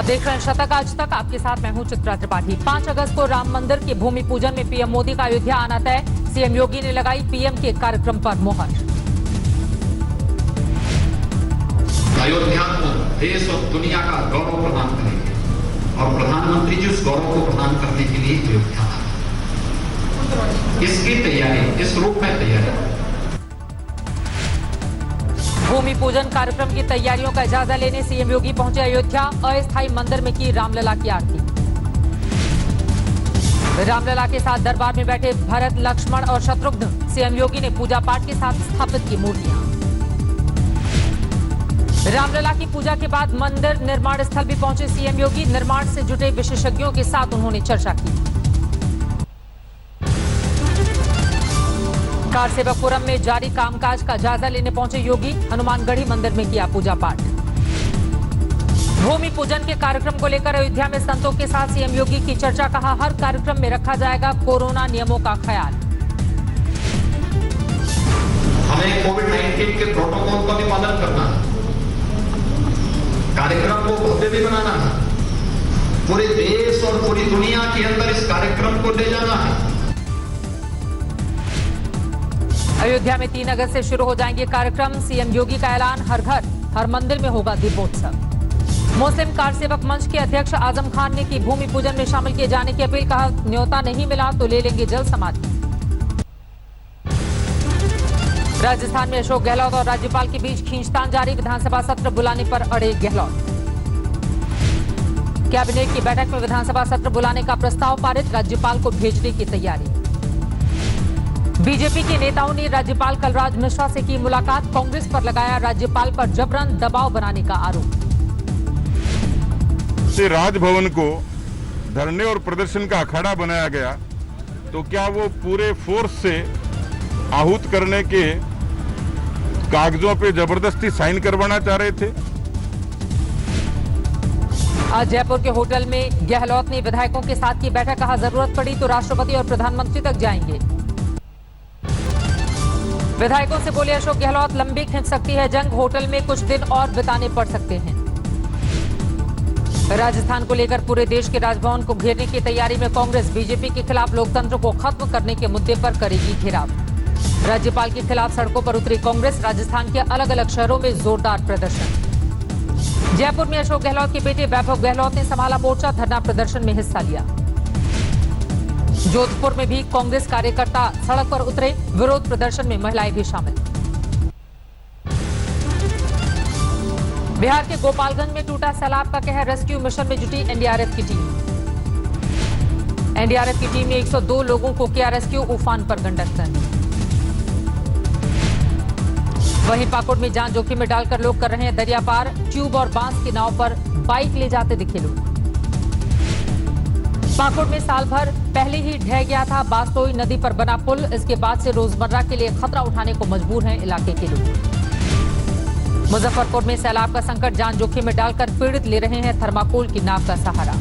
आप देख रहे हैं शतक आज तक, आपके साथ मैं हूं चित्रा त्रिपाठी। 5 अगस्त को राम मंदिर के भूमि पूजन में पीएम मोदी का अयोध्या आना तय। सीएम योगी ने लगाई पीएम के कार्यक्रम पर मुहर। अयोध्या को देश और दुनिया का गौरव प्रदान करेंगे और प्रधानमंत्री जी उस गौरव को प्रदान करने के लिए अयोध्या इसकी तैयारी, इस रूप में तैयारी। भूमि पूजन कार्यक्रम की तैयारियों का जायजा लेने सीएम योगी पहुंचे अयोध्या। अस्थायी मंदिर में की रामलला की आरती। रामलला के साथ दरबार में बैठे भरत, लक्ष्मण और शत्रुघ्न। सीएम योगी ने पूजा पाठ के साथ स्थापित की मूर्तियां। रामलला की पूजा के बाद मंदिर निर्माण स्थल भी पहुंचे सीएम योगी। निर्माण से जुटे विशेषज्ञों के साथ उन्होंने चर्चा की। कारसेवकपुरम में जारी कामकाज का जायजा लेने पहुंचे योगी। हनुमानगढ़ी मंदिर में किया पूजा पाठ। भूमि पूजन के कार्यक्रम को लेकर अयोध्या में संतों के साथ सीएम योगी की चर्चा। कहा, हर कार्यक्रम में रखा जाएगा कोरोना नियमों का ख्याल। हमें कोविड-19 के प्रोटोकॉल का भी पालन करना है, कार्यक्रम को भव्य भी बनाना है, पूरे देश और पूरी दुनिया के अंदर इस कार्यक्रम को ले जाना है। अयोध्या में 3 अगस्त से शुरू हो जाएंगे कार्यक्रम। सीएम योगी का ऐलान, हर घर हर मंदिर में होगा दीपोत्सव। मुस्लिम कारसेवक मंच के अध्यक्ष आजम खान ने की भूमि पूजन में शामिल किए जाने की अपील। कहा, न्योता नहीं मिला तो ले लेंगे जल समाधि। राजस्थान में अशोक गहलोत और राज्यपाल के बीच खींचतान जारी। विधानसभा सत्र बुलाने पर अड़े गहलोत। कैबिनेट की बैठक में विधानसभा सत्र बुलाने का प्रस्ताव पारित। राज्यपाल को भेजने की तैयारी। बीजेपी के नेताओं ने राज्यपाल कलराज मिश्रा से की मुलाकात। कांग्रेस पर लगाया राज्यपाल पर जबरन दबाव बनाने का आरोप। से राजभवन को धरने और प्रदर्शन का अखाड़ा बनाया गया, तो क्या वो पूरे फोर्स से आहूत करने के कागजों पे जबरदस्ती साइन करवाना चाह रहे थे? आज जयपुर के होटल में गहलोत ने विधायकों के साथ की बैठक। कहा, जरूरत पड़ी तो राष्ट्रपति और प्रधानमंत्री तक जाएंगे। विधायकों से बोले अशोक गहलोत, लंबी खिंच सकती है जंग, होटल में कुछ दिन और बिताने पड़ सकते हैं। राजस्थान को लेकर पूरे देश के राजभवन को घेरने की तैयारी में कांग्रेस। बीजेपी के खिलाफ लोकतंत्र को खत्म करने के मुद्दे पर करेगी घेराव। राज्यपाल के खिलाफ सड़कों पर उतरी कांग्रेस। राजस्थान के अलग अलग शहरों में जोरदार प्रदर्शन। जयपुर में अशोक गहलोत के बेटे वैभव गहलोत ने संभाला मोर्चा। धरना प्रदर्शन में हिस्सा लिया। जोधपुर में भी कांग्रेस कार्यकर्ता सड़क पर उतरे। विरोध प्रदर्शन में महिलाएं भी शामिल। बिहार के गोपालगंज में टूटा सैलाब का कहर। रेस्क्यू मिशन में जुटी एनडीआरएफ की टीम। एनडीआरएफ की टीम ने 102 लोगों को किया रेस्क्यू। उफान पर गंडक नदी। वहीं पाकुड़ में जान जोखिम में डालकर लोग कर रहे हैं दरिया पार। ट्यूब और बांस की नाव पर बाइक ले जाते दिखे लोग। पाकुड़ में साल भर पहले ही ढह गया था बास्तोई नदी पर बना पुल। इसके बाद से रोजमर्रा के लिए खतरा उठाने को मजबूर हैं इलाके के लोग। मुजफ्फरपुर में सैलाब का संकट जान जोखिम में डालकर पीड़ित ले रहे हैं थर्माकोल की नाव का सहारा।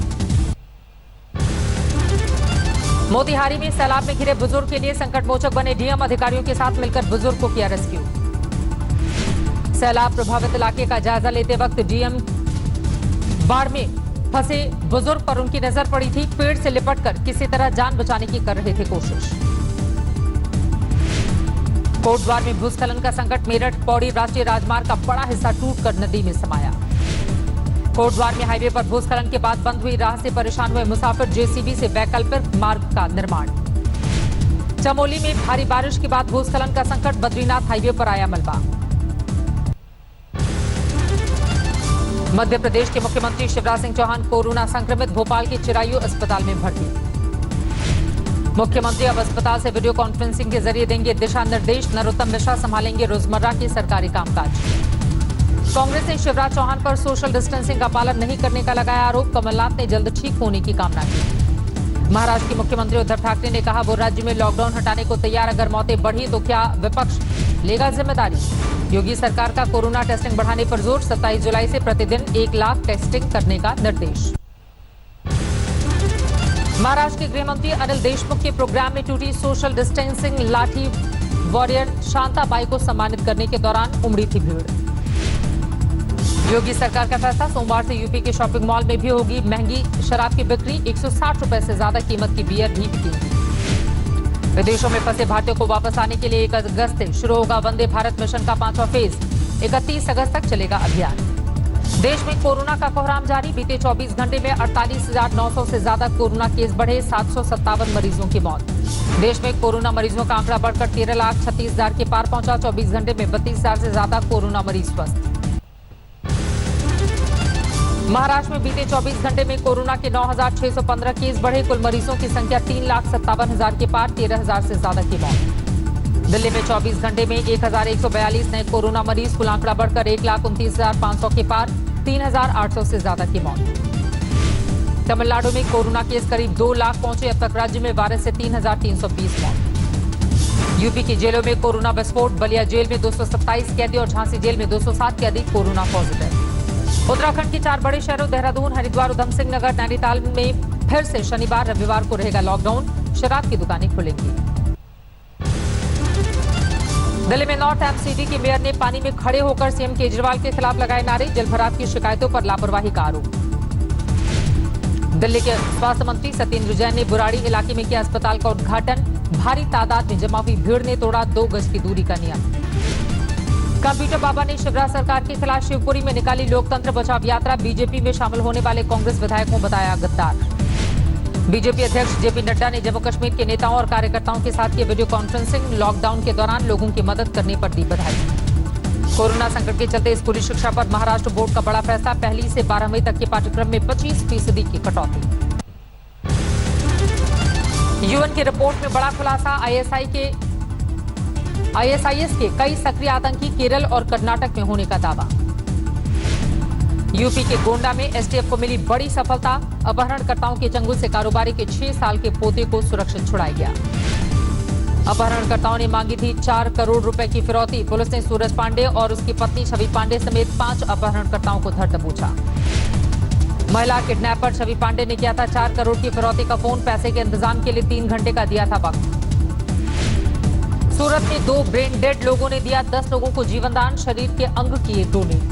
मोतिहारी में सैलाब में घिरे बुजुर्ग के लिए संकट मोचक बने डीएम। अधिकारियों के साथ मिलकर बुजुर्ग को किया रेस्क्यू। सैलाब प्रभावित इलाके का जायजा लेते वक्त डीएम बाढ़ में फंसे बुजुर्ग पर उनकी नजर पड़ी थी। पेड़ से लिपटकर किसी तरह जान बचाने की कर रहे थे कोशिश। कोटद्वार में भूस्खलन का संकट। मेरठ पौड़ी राष्ट्रीय राजमार्ग का बड़ा हिस्सा टूटकर नदी में समाया। कोटद्वार में हाईवे पर भूस्खलन के बाद बंद हुई राह से परेशान हुए मुसाफिर। जेसीबी से वैकल्पिक मार्ग का निर्माण। चमोली में भारी बारिश के बाद भूस्खलन का संकट। बद्रीनाथ हाईवे पर आया मलबा। मध्य प्रदेश के मुख्यमंत्री शिवराज सिंह चौहान कोरोना संक्रमित। भोपाल के चिरायू अस्पताल में भर्ती। मुख्यमंत्री अब अस्पताल से वीडियो कॉन्फ्रेंसिंग के जरिए देंगे दिशा निर्देश। नरोत्तम मिश्रा संभालेंगे रोजमर्रा के सरकारी कामकाज। कांग्रेस ने शिवराज चौहान पर सोशल डिस्टेंसिंग का पालन नहीं करने का लगाया आरोप। कमलनाथ ने जल्द ठीक होने की कामना की। महाराष्ट्र के मुख्यमंत्री उद्धव ठाकरे ने कहा, वो राज्य में लॉकडाउन हटाने को तैयार। अगर मौतें बढ़ी तो क्या विपक्ष लेगा जिम्मेदारी? योगी सरकार का कोरोना टेस्टिंग बढ़ाने पर जोर। 27 जुलाई से प्रतिदिन 1 लाख टेस्टिंग करने का निर्देश। महाराष्ट्र के गृह मंत्री अनिल देशमुख के प्रोग्राम में टूटी सोशल डिस्टेंसिंग। लाठी वॉरियर शांता बाई को सम्मानित करने के दौरान उमड़ी थी भीड़। योगी सरकार का फैसला, सोमवार से यूपी के शॉपिंग मॉल में भी होगी महंगी शराब की बिक्री। 160 रुपए से ज्यादा कीमत की बियर भी बिकेगी। विदेशों में फंसे भारतीयों को वापस आने के लिए 1 अगस्त से शुरू होगा वंदे भारत मिशन का 5वां फेज। 31 अगस्त तक चलेगा अभियान। देश में कोरोना का कोहराम जारी। बीते 24 घंटे में 48,900 से ज्यादा कोरोना केस बढ़े। 757 मरीजों की मौत। देश में कोरोना मरीजों का आंकड़ा बढ़कर 13,36,000 के पार पहुंचा। 24 घंटे में 32,000 से ज्यादा कोरोना मरीज स्वस्थ। महाराष्ट्र में बीते 24 घंटे में कोरोना के 9,615 केस बढ़े। कुल मरीजों की संख्या 3,57,000 के पार। 13,000 से ज्यादा की मौत। दिल्ली में 24 घंटे में 1,142 नए कोरोना मरीज। कुल आंकड़ा बढ़कर 1,29,500 के पार। 3,800 से ज्यादा की मौत। तमिलनाडु में कोरोना केस करीब 2 लाख पहुंचे। अब तक राज्य में वायरस से 3,320 मौत। यूपी की जेलों में कोरोना विस्फोट। बलिया जेल में 227 कैदी और झांसी जेल में 207 कैदी कोरोना पॉजिटिव। उत्तराखंड के 4 बड़े शहरों देहरादून, हरिद्वार, उधम सिंह नगर, नैनीताल में फिर से शनिवार रविवार को रहेगा लॉकडाउन। शराब की दुकानें खुलेंगी। दिल्ली में नॉर्थ एमसीडी के मेयर ने पानी में खड़े होकर सीएम केजरीवाल के खिलाफ लगाए नारे। जलभराव की शिकायतों पर लापरवाही का आरोप। दिल्ली के स्वास्थ्य मंत्री सत्येंद्र जैन ने बुराड़ी इलाके में किया अस्पताल का उद्घाटन। भारी तादाद में जमा हुई भीड़ ने तोड़ा 2 गज की दूरी का नियम। कंप्यूटर बाबा ने शिवराज सरकार के खिलाफ शिवपुरी में निकाली लोकतंत्र बचाव यात्रा। बीजेपी में शामिल होने वाले कांग्रेस विधायकों बताया गद्दार। बीजेपी अध्यक्ष जेपी नड्डा ने जम्मू कश्मीर के नेताओं और कार्यकर्ताओं के साथ की वीडियो कॉन्फ्रेंसिंग। लॉकडाउन के दौरान लोगों की मदद करने पर दी बधाई। कोरोना संकट के चलते स्कूली शिक्षा पर महाराष्ट्र बोर्ड का बड़ा फैसला। 1ली से 12वीं तक के पाठ्यक्रम में 25% की कटौती। यूएन की रिपोर्ट में बड़ा खुलासा। आईएसआईएस के कई सक्रिय आतंकी केरल और कर्नाटक में होने का दावा। यूपी के गोंडा में एसटीएफ को मिली बड़ी सफलता। अपहरणकर्ताओं के चंगुल से कारोबारी के 6 साल के पोते को सुरक्षित छुड़ाया गया। अपहरणकर्ताओं ने मांगी थी 4 करोड़ रुपए की फिरौती। पुलिस ने सूरज पांडे और उसकी पत्नी छवि पांडे समेत 5 अपहरणकर्ताओं को धर दबोचा। महिला किडनैपर छवि पांडे ने किया था 4 करोड़ की फिरौती का फोन। पैसे के इंतजाम के लिए 3 घंटे का दिया था वक्त। सूरत में 2 ब्रेन डेड लोगों ने दिया 10 लोगों को जीवनदान। शरीर के अंग किए डोनेट।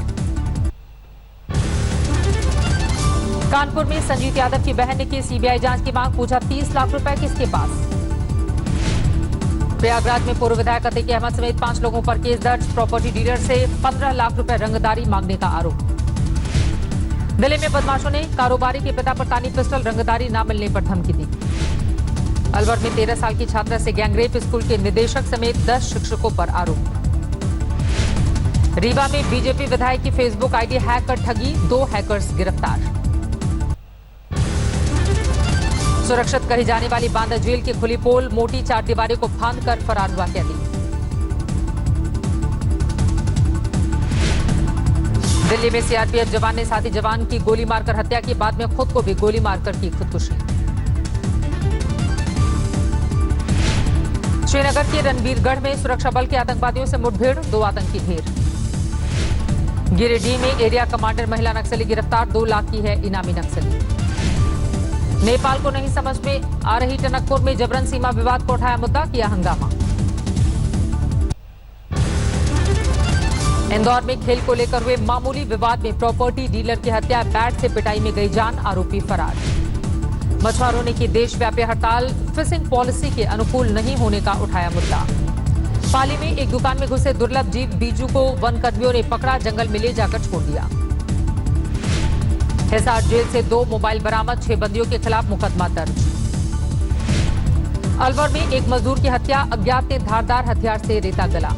कानपुर में संजीत यादव की बहन ने की सीबीआई जांच की मांग। पूछा 30 लाख रुपए किसके पास। प्रयागराज में पूर्व विधायक अतीक अहमद समेत 5 लोगों पर केस दर्ज। प्रॉपर्टी डीलर से 15 लाख रुपए रंगदारी मांगने का आरोप। दिल्ली में बदमाशों ने कारोबारी के पिता पर तानी पिस्टल। रंगदारी न मिलने पर धमकी दी। अलवर में 13 साल की छात्रा से गैंगरेप। स्कूल के निदेशक समेत 10 शिक्षकों पर आरोप। रीवा में बीजेपी विधायक की फेसबुक आईडी हैक कर ठगी। 2 हैकर्स गिरफ्तार। सुरक्षित कही जाने वाली बांदा जेल की खुली पोल। मोटी 4 दीवारी को फांद कर फरार हुआ कैदी। दिल्ली में सीआरपीएफ जवान ने साथी जवान की गोली मारकर हत्या की। बाद में खुद को भी गोली मारकर की खुदकुशी। श्रीनगर के रणबीरगढ़ में सुरक्षा बल के आतंकवादियों से मुठभेड़। 2 आतंकी ढेर। गिरिडीह में एरिया कमांडर महिला नक्सली गिरफ्तार। 2 लाख की है इनामी नक्सली। नेपाल को नहीं समझ में आ रही टनकपुर में जबरन सीमा विवाद को उठाया मुद्दा। किया हंगामा। इंदौर में खेल को लेकर हुए मामूली विवाद में प्रॉपर्टी डीलर की हत्या। बैट से पिटाई में गई जान। आरोपी फरार। मछुआरों ने की देशव्यापी हड़ताल। फिशिंग पॉलिसी के अनुकूल नहीं होने का उठाया मुद्दा। पाली में एक दुकान में घुसे दुर्लभ जीव बीजू को वनकर्मियों ने पकड़ा। जंगल में ले जाकर छोड़ दिया। हिसार जेल से 2 मोबाइल बरामद। 6 बंदियों के खिलाफ मुकदमा दर्ज। अलवर में एक मजदूर की हत्या। अज्ञात ने धारदार हथियार से रेता गला।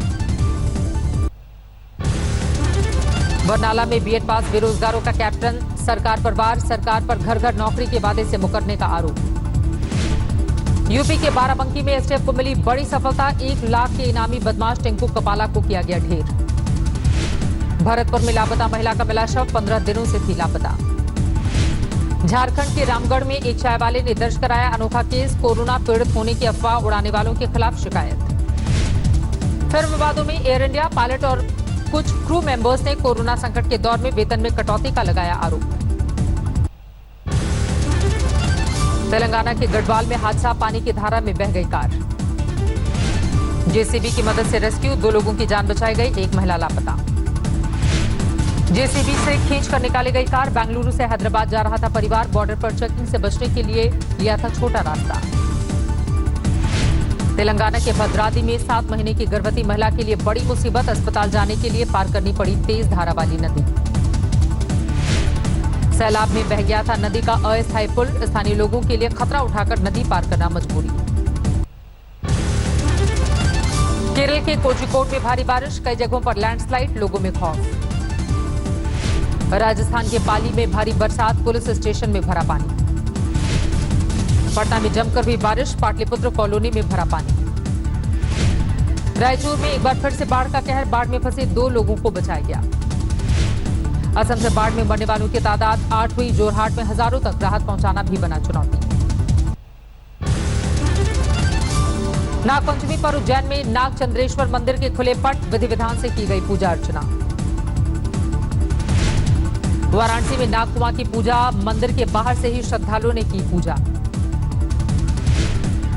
बरनाला में बीएड पास बेरोजगारों का कैप्टन सरकार पर वार। सरकार पर घर घर नौकरी के वादे से मुकरने का आरोप। यूपी के बाराबंकी में एसटीएफ को मिली बड़ी सफलता। 1 लाख के इनामी बदमाश टिंकू कपाला को किया गया ढेर। भरतपुर में लापता महिला का मिला शव। 15 दिनों से थी लापता। झारखंड के रामगढ़ में एक चाय वाले ने दर्ज कराया अनोखा केस। कोरोना पीड़ित होने की अफवाह उड़ाने वालों के खिलाफ शिकायत। फिर विवादों में एयर इंडिया पायलट और कुछ क्रू मेंबर्स ने कोरोना संकट के दौर में वेतन में कटौती का लगाया आरोप। तेलंगाना के गढ़वाल में हादसा। पानी की धारा में बह गई कार। जेसीबी की मदद से रेस्क्यू। 2 लोगों की जान बचाई गई। 1 महिला लापता। जेसीबी से खींच कर निकाली गई कार। बेंगलुरु से हैदराबाद जा रहा था परिवार। बॉर्डर पर चेकिंग से बचने के लिए लिया था छोटा रास्ता। तेलंगाना के भद्राद्री में 7 महीने की गर्भवती महिला के लिए बड़ी मुसीबत। अस्पताल जाने के लिए पार करनी पड़ी तेज धारा वाली नदी। सैलाब में बह गया था नदी का अस्थायी पुल। स्थानीय लोगों के लिए खतरा उठाकर नदी पार करना मजबूरी। केरल के कोझिकोड में भारी बारिश। कई जगहों पर लैंडस्लाइड। लोगों में खौफ। राजस्थान के पाली में भारी बरसात। पुलिस स्टेशन में भरा पानी। पटना में जमकर हुई बारिश। पाटलिपुत्र कॉलोनी में भरा पानी। रायचूर में एक बार फिर से बाढ़ का कहर। बाढ़ में फंसे 2 लोगों को बचाया गया। असम से बाढ़ में मरने वालों की तादाद 8 हुई। जोरहाट में हजारों तक राहत पहुंचाना भी बना चुनौती। नागपंचमी पर उज्जैन में नाग चंद्रेश्वर मंदिर के खुले पट। विधि विधान से की गई पूजा अर्चना। वाराणसी में नागकुमां की पूजा। मंदिर के बाहर से ही श्रद्धालुओं ने की पूजा।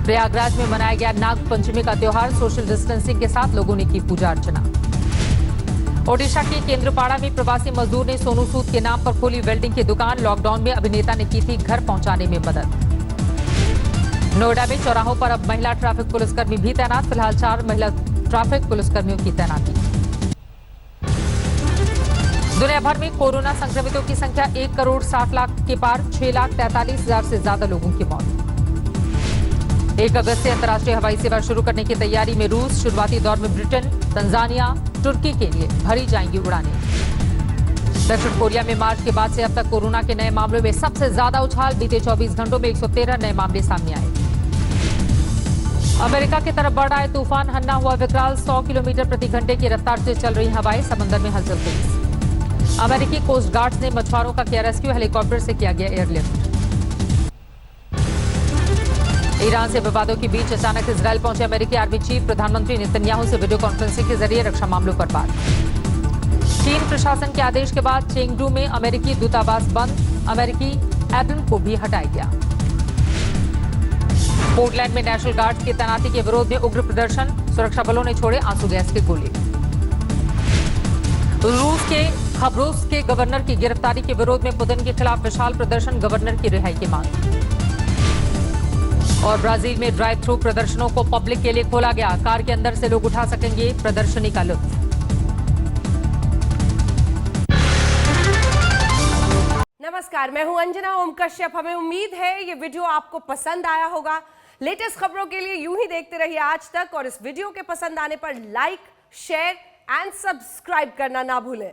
प्रयागराज में मनाया गया नाग पंचमी का त्योहार। सोशल डिस्टेंसिंग के साथ लोगों ने की पूजा अर्चना। ओडिशा के केंद्रपाड़ा में प्रवासी मजदूर ने सोनू सूद के नाम पर खोली वेल्डिंग की दुकान। लॉकडाउन में अभिनेता ने की थी घर पहुंचाने में मदद। नोएडा में चौराहों पर अब महिला ट्रैफिक पुलिसकर्मी भी तैनात। फिलहाल 4 महिला ट्रैफिक पुलिसकर्मियों की तैनाती। दुनिया भर में कोरोना संक्रमितों की संख्या 1 करोड़ 60 लाख के पार। 6,43,000 से ज्यादा लोगों की मौत। 1 अगस्त से अंतर्राष्ट्रीय हवाई सेवा शुरू करने की तैयारी में रूस। शुरुआती दौर में ब्रिटेन, तंजानिया, तुर्की के लिए भरी जाएंगी उड़ानें। दक्षिण कोरिया में मार्च के बाद से अब तक कोरोना के नए मामलों में सबसे ज्यादा उछाल। बीते 24 घंटों में 113 नए मामले सामने आए। अमेरिका की तरफ बढ़ आए तूफान हन्ना हुआ विकराल। 100 किलोमीटर प्रति घंटे की रफ्तार से चल रही हवाएं। समंदर में हलचल तेज। अमेरिकी कोस्ट गार्ड्स ने मछुआरों का किया रेस्क्यू। हेलीकॉप्टर से किया गया एयरलिफ्ट। ईरान से विवादों के बीच अचानक इजरायल पहुंचे अमेरिकी आर्मी चीफ। प्रधानमंत्री नेतन्याहू से वीडियो कॉन्फ्रेंसिंग के जरिए रक्षा मामलों पर बात। चीन प्रशासन के आदेश के बाद चेंगडू में अमेरिकी दूतावास बंद। अमेरिकी एबन को भी हटाया गया। पोर्टलैंड में नेशनल गार्ड की तैनाती के विरोध में उग्र प्रदर्शन। सुरक्षा बलों ने छोड़े आंसू गैस के गोले। रूस के खबरोस के गवर्नर की गिरफ्तारी के विरोध में पुतिन के खिलाफ विशाल प्रदर्शन। गवर्नर की रिहाई की मांग। और ब्राजील में ड्राइव थ्रू प्रदर्शनों को पब्लिक के लिए खोला गया। कार के अंदर से लोग उठा सकेंगे प्रदर्शनी का लुत्फ। नमस्कार, मैं हूं अंजना ओम कश्यप। हमें उम्मीद है ये वीडियो आपको पसंद आया होगा। लेटेस्ट खबरों के लिए यूं ही देखते रहिए आज तक। और इस वीडियो के पसंद आने पर लाइक, शेयर एंड सब्सक्राइब करना ना भूलें।